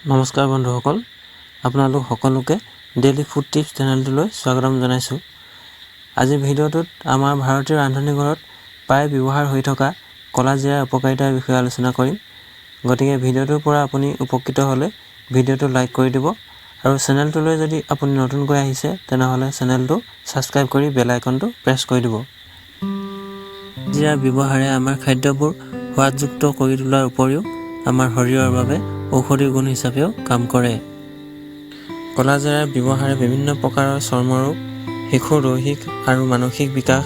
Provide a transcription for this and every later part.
নমস্কাৰ বন্ধুসকল, আপোনালোক সকলোকে ডেইলি ফুড টিপছ চেনেলটোলৈ স্বাগতম জনাইছোঁ। আজি ভিডিঅ'টোত আমাৰ ভাৰতীয় ৰান্ধনিঘৰত প্ৰায় ব্যৱহাৰ হৈ থকা ক'লা জিৰাৰ উপকাৰিতাৰ বিষয়ে আলোচনা কৰিম। গতিকে ভিডিঅ'টোৰ পৰা আপুনি উপকৃত হ'লে ভিডিঅ'টো লাইক কৰি দিব আৰু চেনেলটোলৈ যদি আপুনি নতুনকৈ আহিছে তেনেহ'লে চেনেলটো ছাবস্ক্ৰাইব কৰি বেল আইকনটো প্ৰেছ কৰি দিব। জিৰাৰ ব্যৱহাৰে আমাৰ খাদ্যবোৰ সোৱাদযুক্ত কৰি তোলাৰ উপৰিও আমাৰ শৰীৰৰ বাবে ঔষধি গুণ হিচাপেও কাম কৰে। ক'লা জিৰাৰ ব্যৱহাৰে বিভিন্ন প্ৰকাৰৰ চৰ্মৰোগ, শিশুৰ দৈহিক আৰু মানসিক বিকাশ,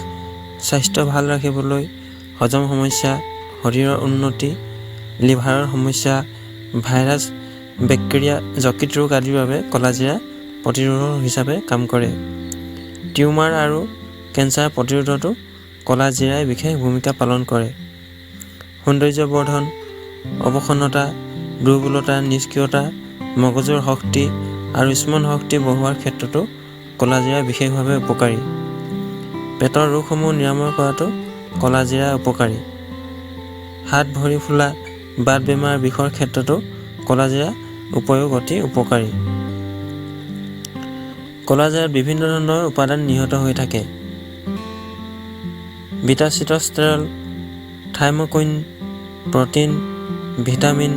স্বাস্থ্য ভাল ৰাখিবলৈ, হজম সমস্যা, শৰীৰৰ উন্নতি, লিভাৰৰ সমস্যা, ভাইৰাছ, বেক্টেৰিয়া, যকৃত ৰোগ আদিৰ বাবে ক'লা জিৰা প্ৰতিৰোধক হিচাপে কাম কৰে। টিউমাৰ আৰু কেঞ্চাৰ প্ৰতিৰোধতো ক'লা জিৰাই বিশেষ ভূমিকা পালন কৰে। সৌন্দৰ্য বৰ্ধন, অৱসন্নতা, দুৰ্বলতা, নিষ্ক্ৰিয়তা, মগজুৰ শক্তি আৰু স্মৰণ শক্তি বঢ়োৱাৰ ক্ষেত্ৰতো ক'লা জিৰা বিশেষভাৱে উপকাৰী। পেটৰ ৰোগসমূহ নিৰাময় কৰাতো ক'লা জিৰা উপকাৰী। হাত ভৰি ফুলা, বাত বেমাৰ, বিষৰ ক্ষেত্ৰতো ক'লা জিৰা উপয়োগ অতি উপকাৰী। ক'লা জিৰাত বিভিন্ন ধৰণৰ উপাদান নিহিত হৈ থাকে। বিটা-চিটস্টেৰল, থাইমোকুইন, প্ৰ'টিন, ভিটামিন,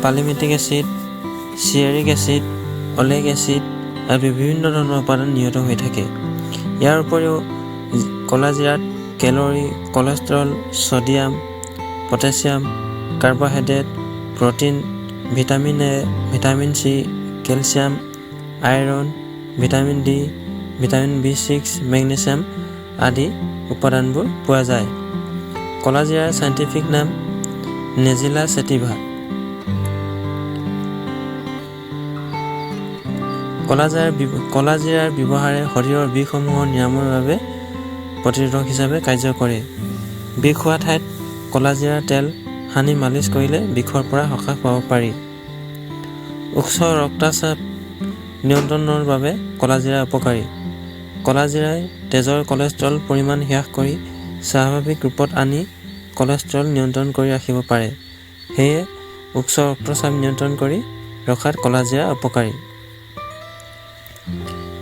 পালিমেটিক এচিড, চিয়েৰিক এচিড, অলেক এচিড আদি বিভিন্ন ধৰণৰ উপাদান নিহিত হৈ থাকে। ইয়াৰ উপৰিও ক'লা জিৰাত calorie, cholesterol, sodium, potassium, carbohydrate, protein, vitamin A, vitamin C, calcium, iron, vitamin D, vitamin B6, magnesium আদি উপাদানবোৰ পোৱা যায়। ক'লা জিৰাৰ চাইণ্টিফিক নাম নেজিলা ছেটিভা। ক'লা জিৰাৰ ব্যৱহাৰে শৰীৰৰ বিষসমূহৰ নিৰাময়ৰ বাবে প্ৰতিৰোধক হিচাপে কাৰ্য কৰে। বিষ হোৱা ঠাইত ক'লা জিৰাৰ তেল সানি মালিচ কৰিলে বিষৰ পৰা সকাহ পাব পাৰি। উচ্চ ৰক্তচাপ নিয়ন্ত্ৰণৰ বাবে ক'লা জিৰা উপকাৰী। ক'লা জিৰাই তেজৰ কলেষ্ট্ৰল পৰিমাণ হ্ৰাস কৰি স্বাভাৱিক ৰূপত আনি কলেষ্ট্ৰল নিয়ন্ত্ৰণ কৰি ৰাখিব পাৰে। সেয়ে উচ্চ ৰক্তচাপ নিয়ন্ত্ৰণ কৰি ৰখাত ক'লা জিৰা উপকাৰী।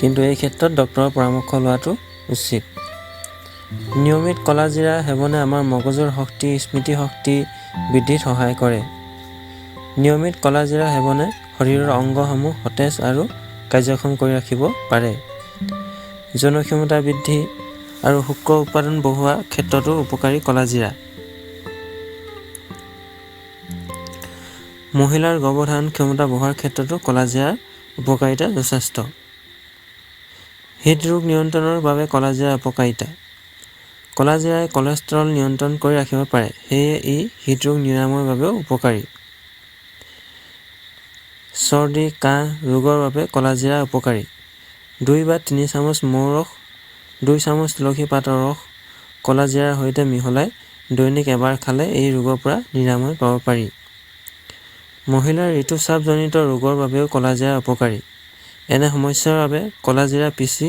কিন্তু এই ক্ষেত্ৰত ডক্তৰৰ পৰামৰ্শ লোৱাটো উচিত। নিয়মিত ক'লা জিৰা সেৱনে আমাৰ মগজুৰ শক্তি, স্মৃতি শক্তি বৃদ্ধিত সহায় কৰে। নিয়মিত ক'লা জিৰা সেৱনে শৰীৰৰ অংগসমূহ সতেজ আৰু কাৰ্যক্ষম কৰি ৰাখিব পাৰে। যৌন ক্ষমতা বৃদ্ধি আৰু শুক্ৰ উৎপাদন বঢ়োৱাৰ ক্ষেত্ৰতো উপকাৰী ক'লা জিৰা। মহিলাৰ গৰ্ভধাৰণ ক্ষমতা বঢ়োৱাৰ ক্ষেত্ৰতো ক'লা জিৰাৰ উপকাৰিতা যথেষ্ট। হৃদৰোগ নিয়ন্ত্ৰণৰ বাবে ক'লা জিৰাৰ উপকাৰিতা। ক'লা জিৰাই কলেষ্ট্ৰল নিয়ন্ত্ৰণ কৰি ৰাখিব পাৰে, সেয়ে ই হৃদৰোগ নিৰাময়ৰ বাবেও উপকাৰী। চৰ্দি, কাহ ৰোগৰ বাবে ক'লা জিৰা উপকাৰী। 2 বা 3 চামুচ মৌ ৰস, 2 চামুচ তুলসী পাতৰ ৰস ক'লা জিৰাৰ সৈতে মিহলাই দৈনিক এবাৰ খালে এই ৰোগৰ পৰা নিৰাময় পাব পাৰি। মহিলাৰ ঋতুস্ৰাৱজনিত ৰোগৰ বাবেও ক'লা জিৰা উপকাৰী। এনে সমস্যাৰ বাবে ক'লা জিৰা পিচি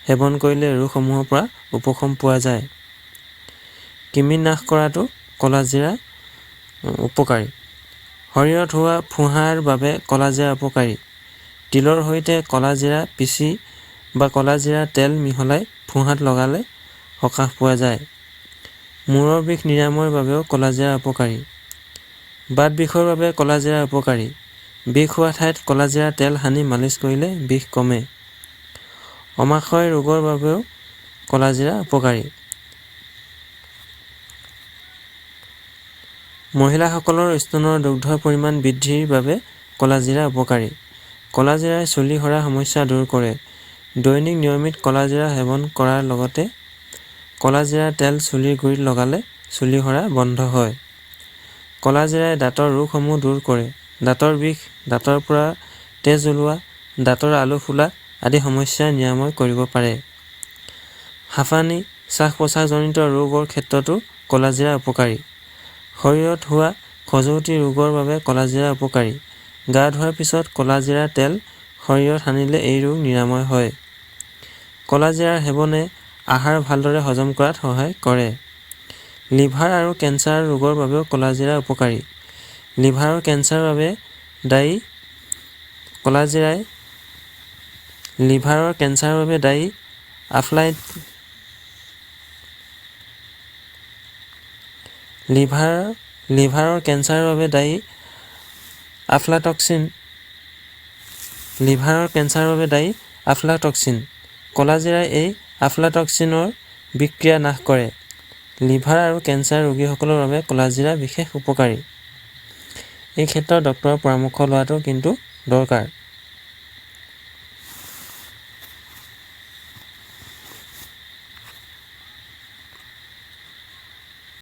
সেৱন কৰিলে ৰোগসমূহৰ পৰা উপশম পোৱা যায়। কৃমি নাশ কৰাতো ক'লা জিৰা উপকাৰী। শৰীৰত হোৱা ফোঁহাৰ বাবে ক'লা জিৰা উপকাৰী। তিলৰ সৈতে ক'লা জিৰা পিচি বা ক'লা জিৰাৰ তেল মিহলাই ফোঁহাত লগালে সকাহ পোৱা যায়। মূৰৰ বিষ নিৰাময়ৰ বাবেও ক'লা জিৰা উপকাৰী। বাত বিষৰ বাবে ক'লা জিৰা উপকাৰী। বিষ হোৱা ঠাইত ক'লা জিৰাৰ তেল সানি মালিচ কৰিলে বিষ কমে। অমাশয় ৰোগৰ বাবেও ক'লা জিৰা উপকাৰী। মহিলাসকলৰ স্তনৰ দুগ্ধৰ পৰিমাণ বৃদ্ধিৰ বাবে ক'লা জিৰা উপকাৰী। ক'লা জিৰাই চুলি সৰা সমস্যা দূৰ কৰে। দৈনিক নিয়মিত ক'লা জিৰা সেৱন কৰাৰ লগতে ক'লা জিৰাৰ তেল চুলিৰ গুৰিত লগালে চুলি সৰা বন্ধ হয়। ক'লা জিৰাই দাঁতৰ ৰোগসমূহ দূৰ কৰে। দাঁতৰ বিষ, দাঁতৰ পৰা তেজ ওলোৱা, দাঁতৰ আলু ফুলা আদি সমস্যা নিৰাময় কৰিব পাৰে। হাঁফানি, শ্বাস-প্ৰশ্বাসজনিত ৰোগৰ ক্ষেত্ৰতো ক'লা জিৰা উপকাৰী। শৰীৰত হোৱা খজুৱতি ৰোগৰ বাবে ক'লা জিৰা উপকাৰী। গা ধোৱাৰ পিছত ক'লা জিৰাৰ তেল শৰীৰত সানিলে এই ৰোগ নিৰাময় হয়। ক'লা জিৰাৰ সেৱনে আহাৰ ভালদৰে হজম কৰাত সহায় কৰে। লিভাৰ আৰু কেঞ্চাৰ ৰোগৰ বাবেও ক'লা জিৰা উপকাৰী। লিভাৰৰ কেঞ্চাৰৰ বাবে দায়ী কলাজিৰাই লিভাৰৰ কেঞ্চাৰৰ বাবে দায়ী লিভাৰৰ কেঞ্চাৰৰ বাবে দায়ী আফলাটক্সিন কলাজিৰাই এই আফলাটক্সিনৰ বিক্ৰিয়া নাশ কৰে। লিভাৰ আৰু কেঞ্চাৰ ৰোগীসকলৰ বাবে কলাজিৰা বিশেষ উপকাৰী। এই ক্ষেত্ৰত ডক্তৰৰ পৰামৰ্শ লোৱাটো কিন্তু দৰকাৰ।